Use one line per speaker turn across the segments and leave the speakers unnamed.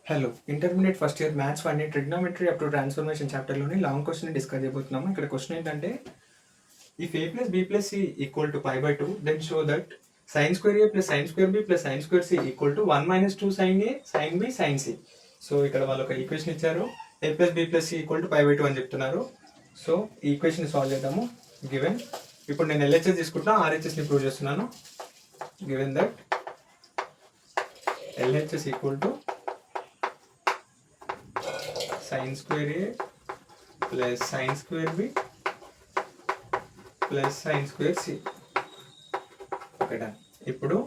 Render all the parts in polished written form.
Hello intermediate first year maths 1 trigonometry up to transformation చాప్టర్లోని long question discuss చేయబోతున్నాము. ఇక్కడ question ఏంటంటే if a plus b plus c equal to π/2 then show that sin square a plus sin square b plus sin square c equal to 1 minus 2 sin a sin b sin c. So ఇక్కడ వాళ్ళు ఒక equation ఇచ్చారు, a plus b plus c equal to π/2 అని చెప్తున్నారు. So ఈ equation solve చేద్దాము. Given ఇప్పుడు నేను LHS తీసుకుంటున్నా, RHSని ప్రూవ్ చేస్తున్నాను. Given that LHS equal to sin square a plus sin square b plus sin square c. Okay done. ఇప్పుడు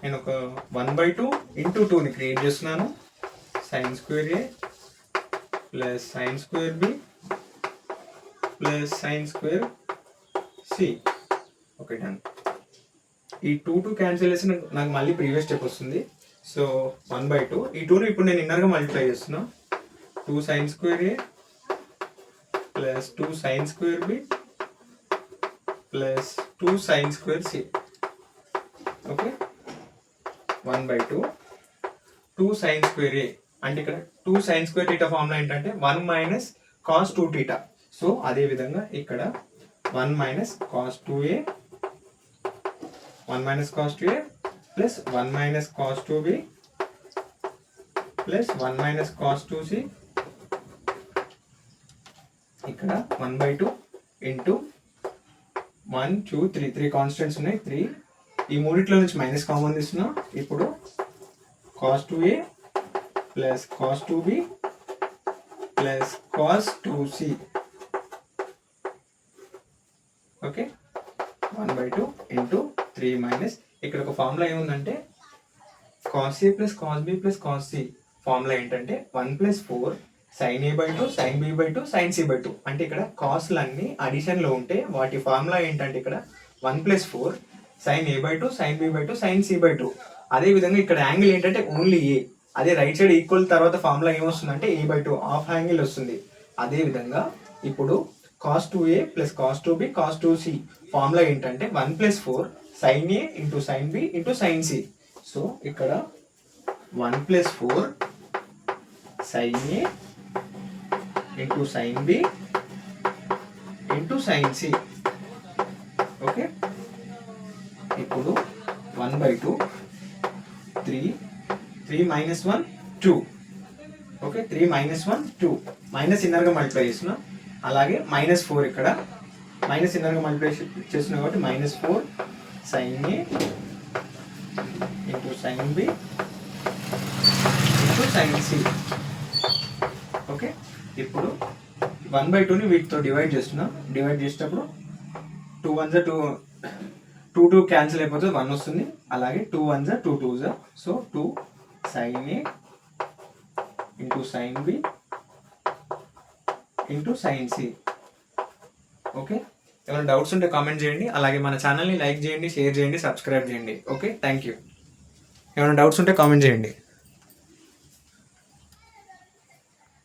నేను ఒక 1/2 ఇంటూ 2ని క్రియేట్ చేస్తున్నాను. sin square a plus sin square b plus sin square c. Okay done. ఈ 2 cancel చేసి నాకు మళ్ళీ previous step వస్తుంది. సో 1/2 ఈ 2ని ఇప్పుడు నేను ఇన్నర్గా మల్టిప్లై చేస్తున్నాను. 2 sin square a plus 2 sin square b plus 2 sin square c. Okay 1/2 2 sin square a అంటే ఇక్కడ 2 sin square theta ఫార్ములా ఏంటంటే 1 మైనస్ cos 2 theta. సో అదే విధంగా ఇక్కడ 1 minus cos 2a 1 minus cos 2a plus 1 minus cos 2b plus 1 minus cos 2c. ఇక్కడ 1/2 into 1 2 3 constants ఉన్నాయి. 3 ఈ మూడిట్లో నుంచి మైనస్ కామన్ తీస్తున్నాం. ఇప్పుడు cos 2a plus cos 2b plus cos 2c. Okay 1/2 into 3 minus ఇక్కడ ఒక ఫార్ములా ఏముందంటే cos a plus cos b plus cos c. Formula ఏంటంటే 1 plus 4 sin a/2 sin b/2 sin c/2. అంటే ఇక్కడ కాస్ట్లన్నీ అడిషన్లో ఉంటే వాటి ఫార్ములా ఏంటంటే ఇక్కడ 1 plus 4 sin a/2 sin b/2 sin c/2. అదేవిధంగా ఇక్కడ యాంగిల్ ఏంటంటే ఓన్లీ ఏ. అదే రైట్ సైడ్ ఈక్వల్ తర్వాత ఫార్ములా ఏమొస్తుందంటే a/2 హాఫ్ యాంగిల్ వస్తుంది. అదేవిధంగా ఇప్పుడు cos 2a plus cos 2b cos 2c formula ఏంటంటే 1 plus 4 sin a into sin b into sin c. So ఇక్కడ 1 plus 4 sin a into sin b into sin c. Okay ఇప్పుడు 1/2 3 minus 1 2. Okay 3 minus 1 2 minus ఇన్నర్గా multiply చేస్తున్నాం. అలాగే minus 4 ఇక్కడ minus ఇన్నర్గా multiply చేస్తున్నాం కాబట్టి minus 4 sin a into sin b into sin c. Okay ఇప్పుడు 1/2ని వీటితో డివైడ్ చేస్తున్నాం. డివైడ్ చేసేటప్పుడు 2 1 2 క్యాన్సిల్ అయిపోతుంది, 1 వస్తుంది. అలాగే 2 1 2 2. So 2 sin a into sin b into sin c. Okay ఏమైనా డౌట్స్ ఉంటే కామెంట్ చేయండి. అలాగే మన ఛానల్ని లైక్ చేయండి, షేర్ చేయండి, సబ్స్క్రైబ్ చేయండి. Okay thank you. ఏమైనా డౌట్స్ ఉంటే కామెంట్ చేయండి.